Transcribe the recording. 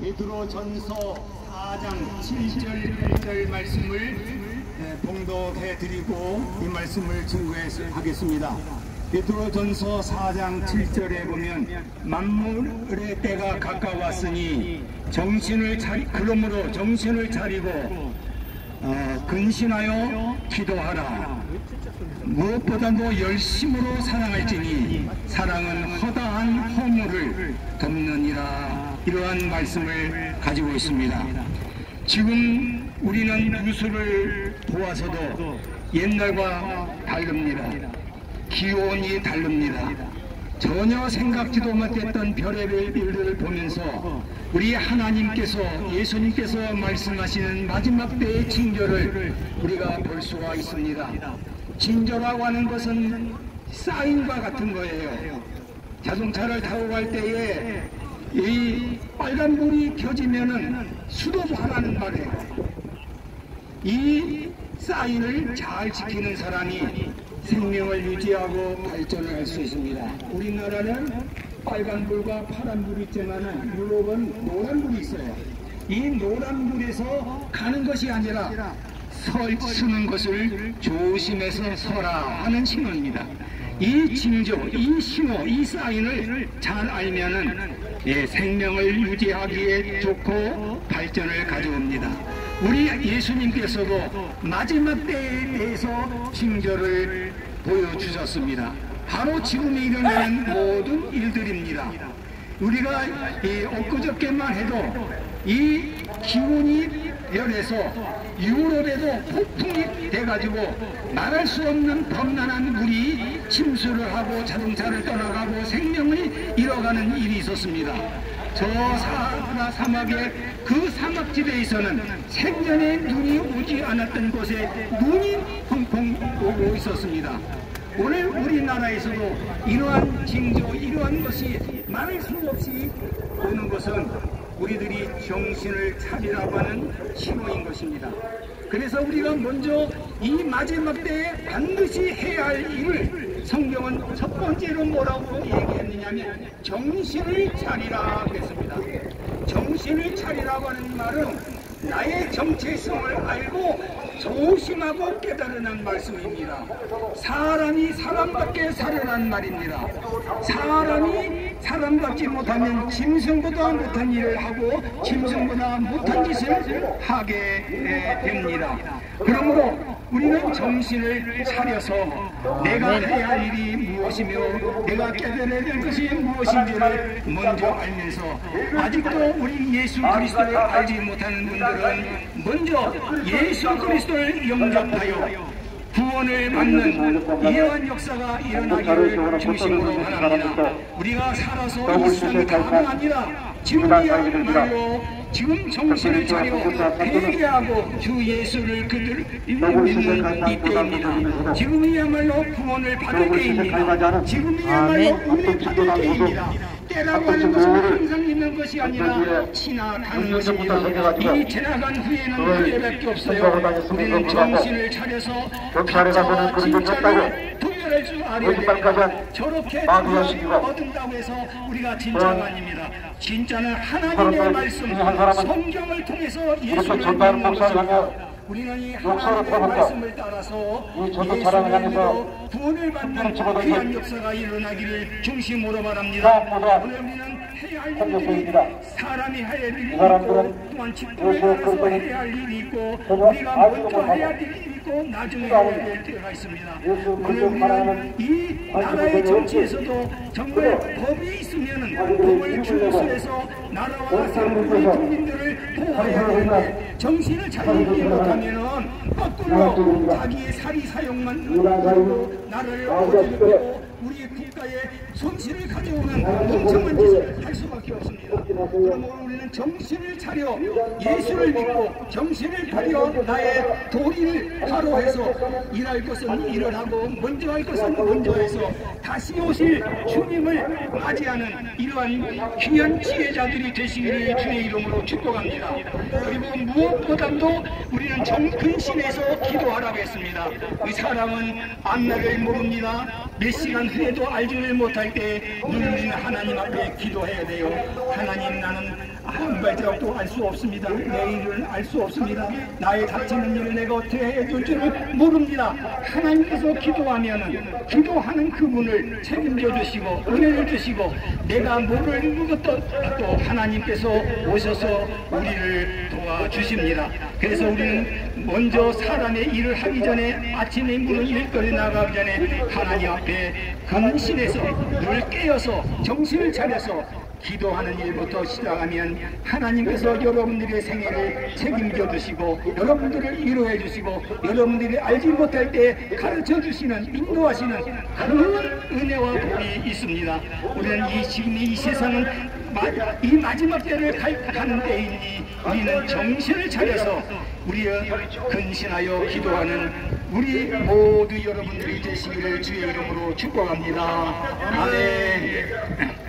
베드로전서 4장 7절 8절 말씀을 봉독해 드리고 이 말씀을 증거하겠습니다. 베드로전서 4장 7절에 보면 만물의 때가 가까웠으니 그러므로 정신을 차리고 근신하여 기도하라. 무엇보다도 열심으로 사랑할지니 사랑은 허다한 허물을 덮느니라. 이러한 말씀을 가지고 있습니다. 지금 우리는 뉴스를 보아서도 옛날과 다릅니다. 기온이 다릅니다. 전혀 생각지도 못했던 별의별 일들을 보면서 우리 하나님께서 예수님께서 말씀하시는 마지막 때의 징조를 우리가 볼 수가 있습니다. 징조라고 하는 것은 사인과 같은 거예요. 자동차를 타고 갈 때에 이 빨간불이 켜지면은 수도하라는 말이에요. 이 사인을 잘 지키는 사람이 생명을 유지하고 발전을 할 수 있습니다. 우리나라는 빨간불과 파란불이 있지만 유럽은 노란불이 있어요. 이 노란불에서 가는 것이 아니라 서는 것을 조심해서 서라 하는 신호입니다. 이 징조, 이 신호, 이 사인을 잘 알면은 생명을 유지하기에 좋고 발전을 가져옵니다. 우리 예수님께서도 마지막 때에 대해서 징조를 보여주셨습니다. 바로 지금 일어나는 모든 일들입니다. 우리가 엊그저께만 해도 이 기온이 열해서 유럽에도 폭풍이 돼가지고 말할 수 없는 범람한 물이 침수를 하고 자동차를 떠나가고 생명을 잃어가는 일이 있었습니다. 저 사하라 사막의 그 사막지대에서는 생전에 눈이 오지 않았던 곳에 눈이 펑펑 오고 있었습니다. 오늘 우리나라에서도 이러한 징조, 이러한 것이 말할 수 없이 오는 것은 우리들이 정신을 차리라고 하는 신호인 것입니다. 그래서 우리가 먼저 이 마지막 때에 반드시 해야 할 일을 성경은 첫 번째로 뭐라고 얘기했느냐면 정신을 차리라 그랬습니다. 정신을 차리라고 하는 말은 나의 정체성을 알고 조심하고 깨달으라는 말씀입니다. 사람이 사람답게 살으라는 말입니다. 사람이 사람답지 못하면 짐승보다 못한 일을 하고 짐승보다 못한 짓을 하게 됩니다. 그러므로 우리는 정신을 차려서 내가 해야 할 일이 무엇이며 내가 깨달아야 될 것이 무엇인지를 먼저 알면서 아직도 우리 예수 그리스도를 알지 못하는 분들은 먼저 예수 그리스도를 영접하여 구원을 받는 이러한 역사가 일어나기를 중심으로 바랍니다. 우리가 살아서 이 세상이 다가 아니라 지금이야말로 지금 정신을 차려 회개하고 주 예수를 그들 믿는 이때입니다. 지금이야말로 구원을 받을 때입니다. 지금이야말로 은혜 받을 때입니다. 때라고 하는 것은 항상 있는 것이 아니라 지나가는 것입니다. 이 지나간 후에는 후회밖에 없어요. 우리는 정신을 차려서 가짜와 진짜를 분별할 줄 알아야 됩니다. 저렇게 두려움을 얻는다고 해서 우리가 진짜가 아닙니다. 진짜는 하나님의 말씀, 성경을 통해서 예수를 믿는 것입니다. 우리는 이 하나님의 말씀을 따라서 예수를 믿고 구원을 받는 귀한 역사가 일어나기를 중심으로 바랍니다. 오늘 우리는 해야 할 일들이 사람이 해야 할 일이 있고 또한 직분에 따라서 해야 할 일이 있고 우리가 먼저 해야 할 일이 있고 나중에 해야 할 때가 있습니다. 오늘 우리는 이 나라의 정치에서도 정말 법이 있으면 법을 준수해서 나라와 우리 국민들을 보호해야 되는데 정신을 차리지 못하면은 거꾸로 자기의 사리 사욕만 하고 나라를 어지럽히고 우리 국가의 손실을 가져오는 멍청한 짓을 할 수밖에 없습니다. 그러므로 우리는 정신을 차려 예수를 믿고 정신을 차려 나의 도리를 하루 해서 일할 것은 일을 하고 먼저 할 것은 먼저 해서 다시 오실 주님을 맞이하는 이러한 귀한 지혜자들이 되시기를 주의 이름으로 축복합니다. 그리고 무엇보다도 우리는 정근신에서 기도하라고 했습니다. 이 사람은 앞날을 모릅니다. 몇 시간 후에도 알지를 못할 때 눈을 하나님 앞에 기도해야 돼요. 하나님, 나는 한 발자국도 알 수 없습니다. 내일을 알 수 없습니다. 나의 닥치는 일을 내가 어떻게 해줄 줄을 모릅니다. 하나님께서 기도하는 그분을 책임져 주시고 은혜를 주시고 내가 뭐를 묻었던 또 하나님께서 오셔서 우리를 도와주십니다. 그래서 우리는 먼저 사람의 일을 하기 전에 아침에 문을 일거리 나가기 전에 하나님 앞에 근신해서 늘 깨어서 정신을 차려서 기도하는 일부터 시작하면 하나님께서 여러분들의 생애를 책임져 주시고 여러분들을 위로해 주시고 여러분들이 알지 못할 때 가르쳐 주시는 인도하시는 그런 은혜와 복이 있습니다. 우리는 지금 이 세상은 이 마지막 때를 가는 때이니 우리는 정신을 차려서 우리의 근신하여 기도하는 우리 모두 여러분들이 되시기를 주의 이름으로 축복합니다. 아멘.